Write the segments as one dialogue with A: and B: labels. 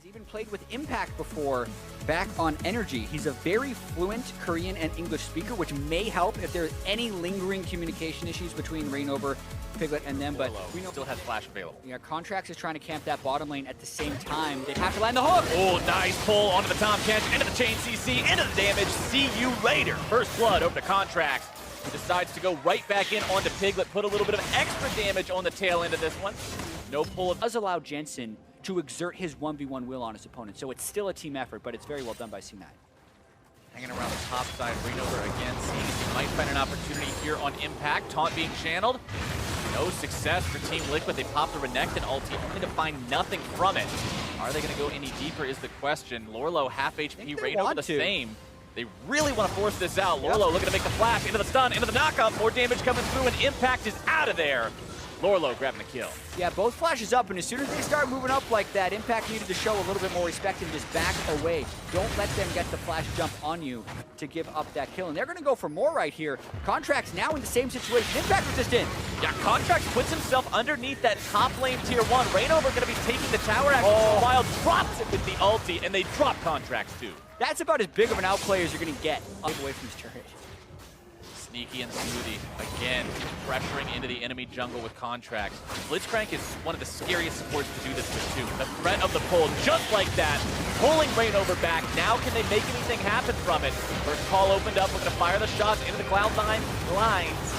A: even played with Impact before back on Energy. He's a very fluent Korean and English speaker, which may help if there's any lingering communication issues between Rainover, Piglet, and them. But we know
B: still has flash available.
A: Yeah, Contracts is trying to camp that bottom lane at the same time. They have to land the hook.
B: Oh, nice pull onto the Tom catch, into the chain CC, into the damage. See you later. First blood over to Contracts, who decides to go right back in onto Piglet, put a little bit of extra damage on the tail end of this one. No pull.
A: Does allow Jensen to exert his 1v1 will on his opponent. So it's still a team effort, but it's very well done by C9.
B: Hanging around the top side, Rainover again, seeing if he might find an opportunity here on Impact. Taunt being channeled. No success for Team Liquid. They pop the Renekton ulti only to find nothing from it. Are they going to go any deeper is the question. Lorlo half HP, Rainover the same. They really want to force this out. Lorlo looking to make the flash, into the stun, into the knockup. More damage coming through, and Impact is out of there. Lorlo grabbing the kill.
A: Yeah, both flashes up, and as soon as they start moving up like that, Impact needed to show a little bit more respect and just back away. Don't let them get the flash jump on you to give up that kill. And they're going to go for more right here. Contracts now in the same situation. Impact was just in.
B: Yeah, Contracts puts himself underneath that top lane tier 1. Rainover going to be taking the tower action. Wild drops it with the ulti, and they drop Contracts too.
A: That's about as big of an outplay as you're going to get up away from this turret.
B: Sneaky and Smoothie, again, pressuring into the enemy jungle with Contracts. Blitzcrank is one of the scariest supports to do this with too. The threat of the pull, just like that, pulling Rainover back. Now can they make anything happen from it? First call opened up, looking to fire the shots into the Cloud9 lines.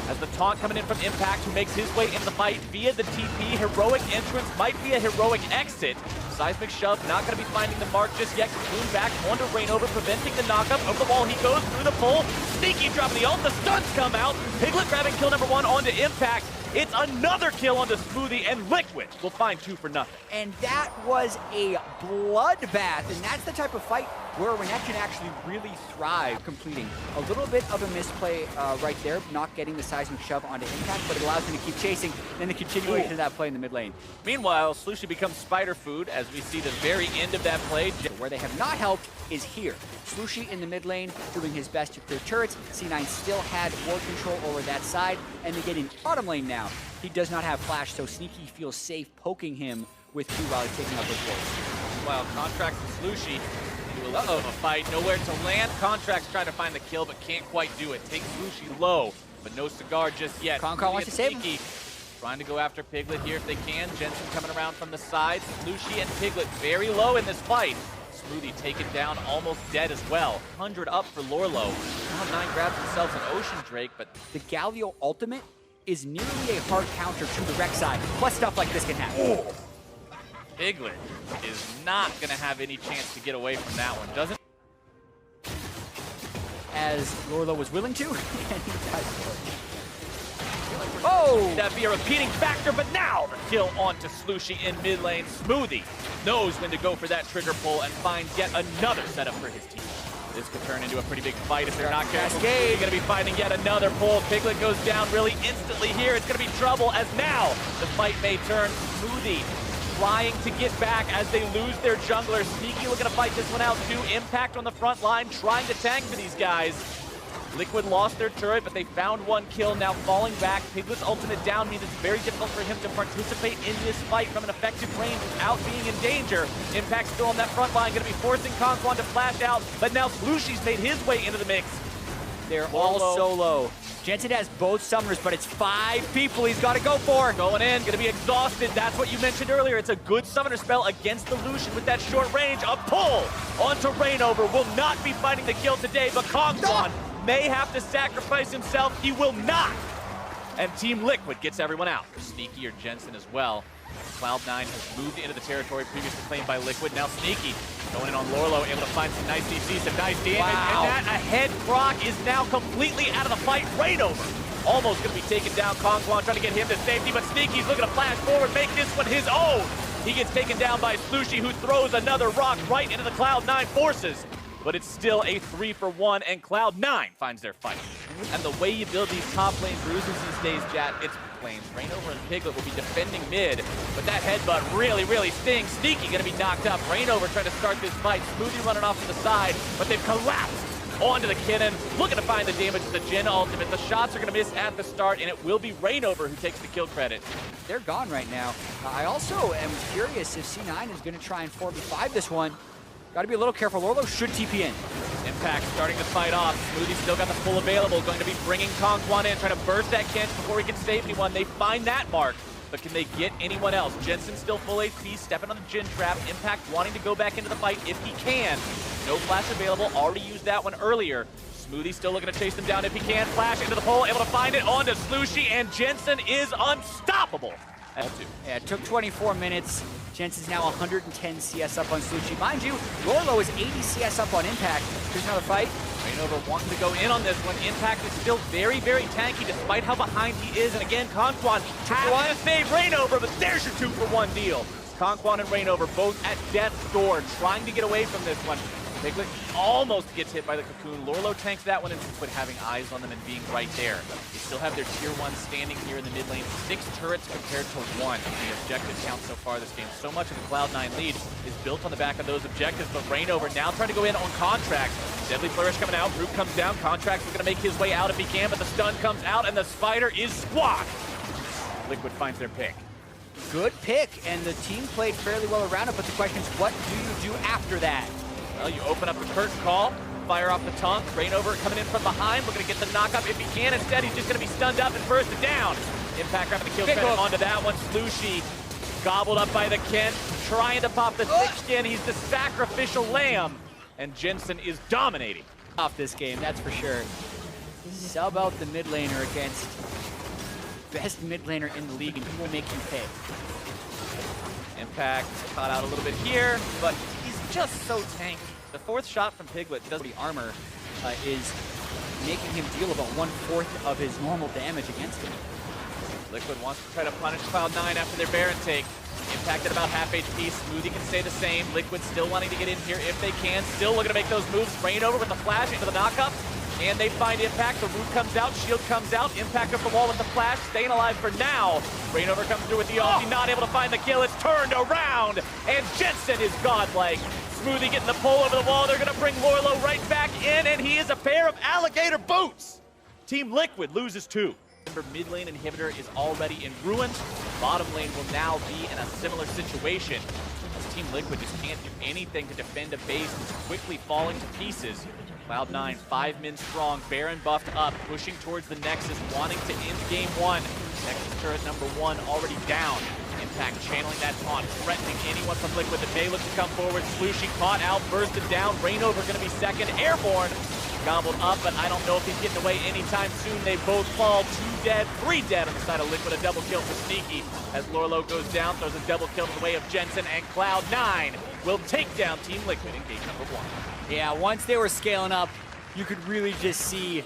B: As the taunt coming in from Impact, who makes his way into the fight via the TP. Heroic entrance might be a heroic exit. Seismic shove, not going to be finding the mark just yet. Cocoon back onto Rainover, preventing the knockup. Over the wall he goes, through the pull. Sneaky dropping the ult, the stuns come out. Piglet grabbing kill number 1 onto Impact. It's another kill onto Smoothie, and Liquid will find 2 for nothing.
A: And that was a bloodbath, and that's the type of fight where Renekton actually really thrive, completing a little bit of a misplay right there, not getting the seismic shove onto Impact, but it allows them to keep chasing, and then the continuation of that play in the mid lane.
B: Meanwhile, Slushie becomes spider food as we see the very end of that play.
A: Where they have not helped is here. Slushie in the mid lane doing his best to clear turrets. C9 still had ward control over that side, and they get in bottom lane now. He does not have flash, so Sneaky feels safe poking him with Q while he's taking up his wards.
B: While Contracts and Slushie into a little bit of a fight, nowhere to land. Contracts trying to find the kill, but can't quite do it. Takes Slushie low, but no cigar just yet.
A: Concon wants to save him.
B: Trying to go after Piglet here if they can. Jensen coming around from the side. Slushie and Piglet very low in this fight. Smoothie taken down, almost dead as well. 100 up for Lorlo. Cloud9 grabs themselves an Ocean Drake, but
A: the Galio ultimate is nearly a hard counter to the Rek'Sai. Plus stuff like this can happen.
B: Oh. Piglet is not going to have any chance to get away from that one, doesn't?
A: As Lorlo was willing to, and he does. Oh!
B: That'd be a repeating factor, but now the kill onto Slushie in mid lane. Smoothie knows when to go for that trigger pull and finds yet another setup for his team. This could turn into a pretty big fight if they're not careful. They're going to be finding yet another pull. Piglet goes down really instantly here. It's going to be trouble as now the fight may turn. Smoothie trying to get back as they lose their jungler. Sneaky looking to fight this one out too. Impact on the front line, trying to tank for these guys. Liquid lost their turret, but they found 1 kill, now falling back. Piglet's ultimate down means it's very difficult for him to participate in this fight from an effective range without being in danger. Impact still on that front line, going to be forcing Concon to flash out, but now Slushie's made his way into the mix.
A: They're all solo. Jensen has both summoners, but it's 5 people he's got to go for.
B: Going in, going to be exhausted. That's what you mentioned earlier. It's a good summoner spell against the Lucian with that short range. A pull onto Rainover. Will not be finding the kill today, but Concon may have to sacrifice himself. He will not. And Team Liquid gets everyone out. Sneaky or Jensen as well. Cloud9 has moved into the territory previously claimed by Liquid. Now Sneaky going in on Lorlo, able to find some nice CC, some nice damage.
A: Wow.
B: And that ahead proc is now completely out of the fight. Rainover almost going to be taken down. Concon trying to get him to safety, but Sneaky's looking to flash forward, make this one his own. He gets taken down by Slushie, who throws another rock right into the Cloud9 forces. But it's still a 3-for-1, and Cloud9 finds their fight. And the way you build these top lane bruises these days, Jat, it's planes. Rainover and Piglet will be defending mid, but that headbutt really, really stings. Sneaky gonna be knocked up. Rainover trying to start this fight. Smoothie running off to the side, but they've collapsed onto the Kinnan, looking to find the damage with the Jhin ultimate. The shots are going to miss at the start, and it will be Rainover who takes the kill credit.
A: They're gone right now. I also am curious if C9 is going to try and 4v5 this one. Got to be a little careful. Lorlo should TP in.
B: Impact starting to fight off. Smoothie still got the full available. Going to be bringing Kongwan in, trying to burst that Kent before he can save anyone. They find that mark, but can they get anyone else? Jensen still full HP, stepping on the Jhin trap. Impact wanting to go back into the fight if he can. No flash available. Already used that one earlier. Smoothie still looking to chase them down if he can. Flash into the pole, able to find it onto Slushie, and Jensen is unstoppable.
A: Yeah, it took 24 minutes. Jensen's now 110 CS up on Slushie. Mind you, Lorlo is 80 CS up on Impact. Here's another fight.
B: Rainover wanting to go in on this one. Impact is still very, very tanky despite how behind he is. And again, Kongwan has to save Rainover, but there's your 2-for-1 deal. Kongwan and Rainover both at death's door, trying to get away from this one. Piglet almost gets hit by the cocoon. Lorlo tanks that one, and Liquid having eyes on them and being right there. They still have their tier 1 standing here in the mid lane. 6 turrets compared to 1. The objective count so far this game. So much of the Cloud9 lead is built on the back of those objectives, but Rainover now trying to go in on Contracts. Deadly Flourish coming out, Root comes down, Contracts is going to make his way out if he can, but the stun comes out, and the Spider is squashed. Liquid finds their pick.
A: Good pick, and the team played fairly well around it, but the question is, what do you do after that?
B: Well, you open up the curtain call, fire off the tongue. Rainover coming in from behind, looking to get the knockup if he can. Instead, he's just going to be stunned up and bursted down. Impact grabbing the kill credit onto that one. Slushie gobbled up by the Kent, trying to pop the thick skin. He's the sacrificial lamb, and Jensen is dominating.
A: Off this game, that's for sure. Sub out the mid laner against best mid laner in the league, and he will make you pay.
B: Impact caught out a little bit here, but he's just so tanky. The 4th shot from Piglet does
A: The armor is making him deal about 1/4 of his normal damage against him.
B: Liquid wants to try to punish Cloud9 after their Baron take. Impact at about half HP. Smoothie can stay the same. Liquid still wanting to get in here if they can. Still looking to make those moves. Rainover with the flash into the knockup. And they find Impact. The Root comes out. Shield comes out. Impact up the wall with the flash. Staying alive for now. Rainover comes through with the ulti. Not able to find the kill. It's turned around. And Jensen is godlike. Smoothie getting the pull over the wall. They're going to bring Lorlo right back in. And he is a pair of alligator boots. Team Liquid loses 2. Mid lane inhibitor is already in ruins. Bottom lane will now be in a similar situation. As Team Liquid just can't do anything to defend a base that's quickly falling to pieces. Cloud9, 5 men strong, Baron buffed up, pushing towards the Nexus, wanting to end game 1. Nexus turret number 1 already down. Impact channeling that taunt, threatening anyone from Liquid that may look to come forward. Slushie caught out, bursted down. Rainover going to be second, airborne. Gobbled up, but I don't know if he's getting away anytime soon. They both fall, 2 dead, 3 dead on the side of Liquid. A double kill for Sneaky as Lorlo goes down, throws a double kill in the way of Jensen, and Cloud9 will take down Team Liquid in game number 1.
A: Yeah, once they were scaling up, you could really just see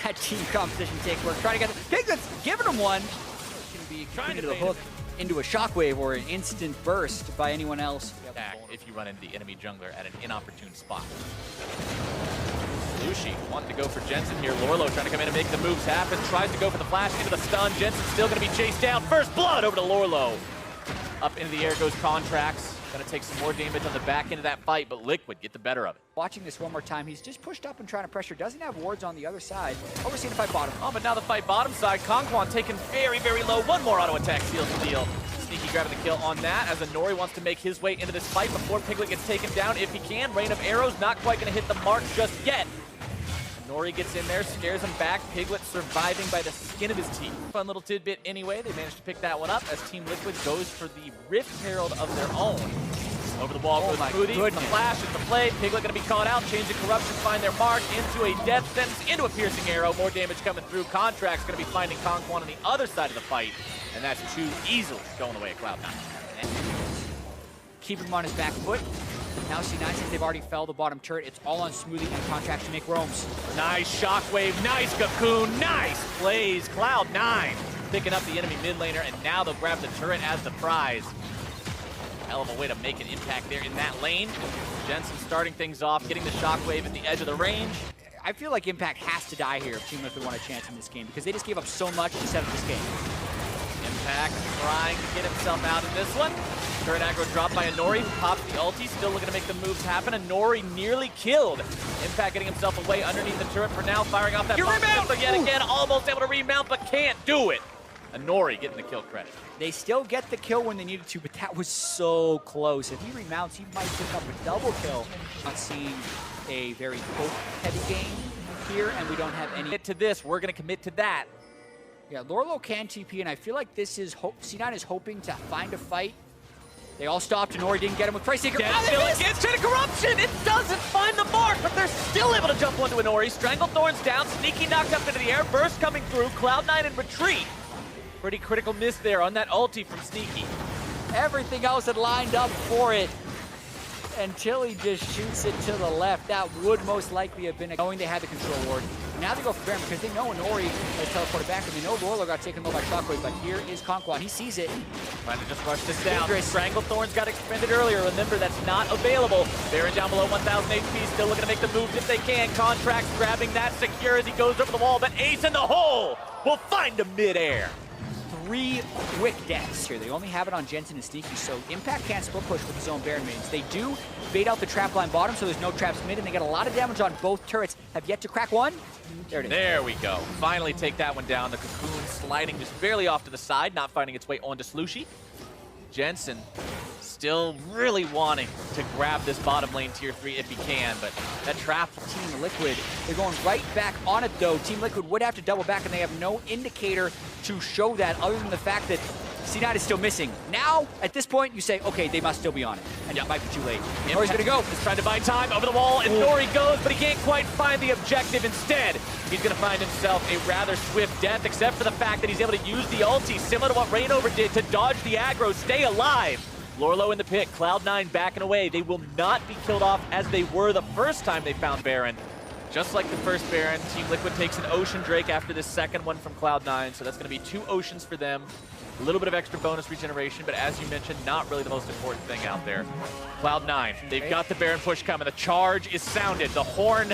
A: that team competition take work. Trying to get the Piglet's giving them one. Can be trying to the hook into a shockwave or an instant burst by anyone else.
B: Attack if you run into the enemy jungler at an inopportune spot. Lushi wanting to go for Jensen here. Lorlo trying to come in and make the moves happen. Tries to go for the flash into the stun. Jensen still going to be chased down. First blood over to Lorlo. Up into the air goes Contracts. Going to take some more damage on the back end of that fight, but Liquid get the better of it.
A: Watching this one more time, he's just pushed up and trying to pressure. Doesn't have wards on the other side. Oh, we're seeing the fight bottom.
B: Oh, but now the fight bottom side. Kongwan taken very, very low. One more auto attack seals the deal. Sneaky grabbing the kill on that as Nori wants to make his way into this fight before Piglet gets taken down if he can. Rain of arrows not quite going to hit the mark just yet. Nori gets in there, scares him back. Piglet surviving by the skin of his teeth. Fun little tidbit anyway. They managed to pick that one up as Team Liquid goes for the Rift Herald of their own. Over the wall goes Smoothie. The flash is the play. Piglet going to be caught out. Change the corruption, find their mark into a death sentence, into a piercing arrow. More damage coming through. Contract's going to be finding Kongwan on the other side of the fight. And that's 2 easily going away at Cloud9.
A: Keep him on his back foot. Now C9, since they've already fell the bottom turret, it's all on Smoothie and Contracts to make roams.
B: Nice shockwave, nice cocoon, nice plays. Cloud9 picking up the enemy mid laner, and now they'll grab the turret as the prize. Hell of a way to make an impact there in that lane. Jensen starting things off, getting the shockwave at the edge of the range.
A: I feel like Impact has to die here if Team Liquid want a chance in this game because they just gave up so much to set up this game.
B: Impact trying to get himself out of this one. Turret aggro dropped by Inori, who pops the ulti, still looking to make the moves happen. Inori nearly killed. Impact getting himself away underneath the turret for now, firing off that bomb yet again, almost able to remount, but can't do it. Inori getting the kill credit.
A: They still get the kill when they needed to, but that was so close. If he remounts, he might pick up a double kill. Not seeing a very poke-heavy game here, and we don't have any.
B: Get to this, we're going to commit to that.
A: Yeah, Lorlo can TP, and I feel like this is C9 is hoping to find a fight. They all stopped, and Nori didn't get him with Price Seeker.
B: Still against Chain of Corruption! It doesn't find the mark, but they're still able to jump onto Inori. Stranglethorn's down, Sneaky knocked up into the air, Burst coming through, Cloud9 in retreat. Pretty critical miss there on that ulti from Sneaky.
A: Everything else had lined up for it until he just shoots it to the left. That would most likely have been knowing they had the control ward. Now they go for Baron because they know Inori has teleported back, and they know Lorlo got taken low by Shockwave, but here is Conquan. He sees it.
B: Trying to just rush this down. Stranglethorns got expended earlier. Remember, that's not available. Baron down below 1,000 HP, still looking to make the moves if they can. Contracts grabbing that secure as he goes over the wall, but Ace in the hole will find him midair.
A: 3 quick deaths here. They only have it on Jensen and Sneaky, so Impact can't split push with his own Baron minions. They do bait out the trap line bottom, so there's no traps mid, and they get a lot of damage on both turrets. Have yet to crack one. There it is.
B: There we go. Finally take that one down. The Cocoon sliding just barely off to the side, not finding its way onto Slushie. Jensen still really wanting to grab this bottom lane tier 3 if he can, but that trap from
A: Team Liquid, they're going right back on it though. Team Liquid would have to double back, and they have no indicator to show that other than the fact that C9 is still missing. Now, at this point, you say, okay, they must still be on it, and it might be too late. Nori's gonna go.
B: He's trying to buy time over the wall, and Nori goes, but he can't quite find the objective. Instead, he's gonna find himself a rather swift death, except for the fact that he's able to use the ulti, similar to what Reignover did, to dodge the aggro, stay alive. Lorlo in the pit, Cloud9 backing away. They will not be killed off as they were the first time they found Baron. Just like the first Baron, Team Liquid takes an Ocean Drake after this second one from Cloud9, so that's going to be 2 Oceans for them. A little bit of extra bonus regeneration, but as you mentioned, not really the most important thing out there. Cloud9, they've got the Baron push coming. The charge is sounded, the horn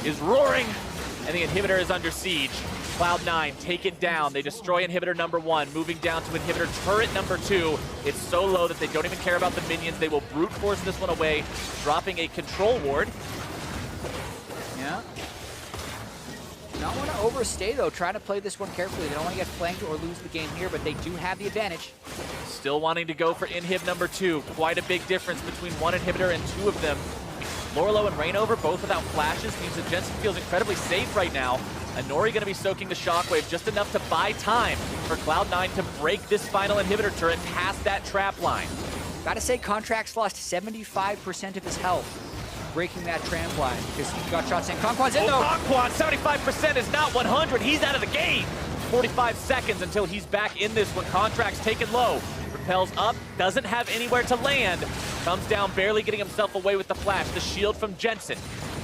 B: is roaring, and the inhibitor is under siege. Cloud9 take it down. They destroy inhibitor number 1, moving down to inhibitor turret number 2. It's so low that they don't even care about the minions. They will brute force this one away, dropping a control ward.
A: Yeah. Not want to overstay though, trying to play this one carefully. They don't want to get flanked or lose the game here, but they do have the advantage.
B: Still wanting to go for inhib number 2. Quite a big difference between one inhibitor and 2 of them. Lorlo and Reignover both without flashes means that Jensen feels incredibly safe right now. Inori going to be soaking the Shockwave just enough to buy time for Cloud9 to break this final inhibitor turret past that trap line.
A: Gotta say, Contracts lost 75% of his health breaking that tramp line because he got shots in. Conquan's in though.
B: Conquan, 75% is not 100. He's out of the game. 45 seconds until he's back in this one. Contracts taken low. Repels up, doesn't have anywhere to land. Comes down, barely getting himself away with the flash. The shield from Jensen.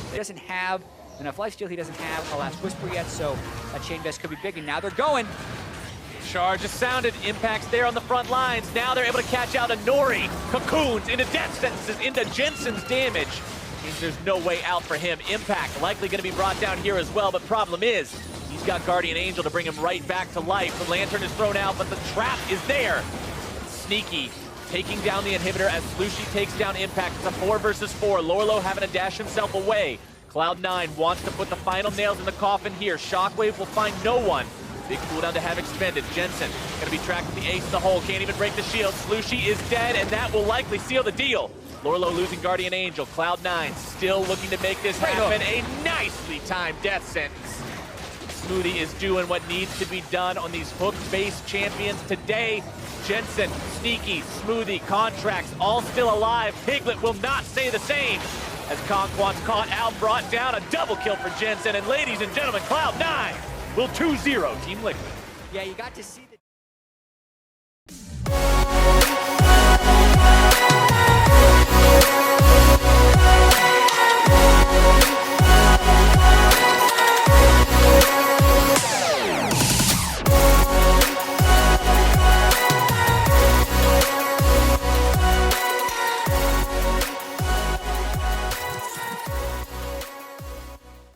A: He doesn't have enough lifesteal. He doesn't have a last whisper yet, so that chain vest could be big, and now they're going.
B: Charge is sounded. Impact's there on the front lines. Now they're able to catch out Inori. Cocoons into death sentences, into Jensen's damage. Means there's no way out for him. Impact likely going to be brought down here as well, but problem is, he's got Guardian Angel to bring him right back to life. The Lantern is thrown out, but the trap is there. Sneaky taking down the inhibitor as Slushie takes down Impact. It's a 4 versus 4. Lorlo having to dash himself away. Cloud9 wants to put the final nails in the coffin here. Shockwave will find no one. Big cooldown to have expended. Jensen going to be tracked with the ace in the hole. Can't even break the shield. Slushie is dead, and that will likely seal the deal. Lorlo losing Guardian Angel. Cloud9 still looking to make this happen. A nicely timed death sentence. Smoothie is doing what needs to be done on these hook-based champions today. Jensen, Sneaky, Smoothie, Contracts, all still alive. Piglet will not say the same. As Conquan's caught out, brought down, a double kill for Jensen. And ladies and gentlemen, Cloud9 will 2-0 Team Liquid.
A: Yeah, you got to see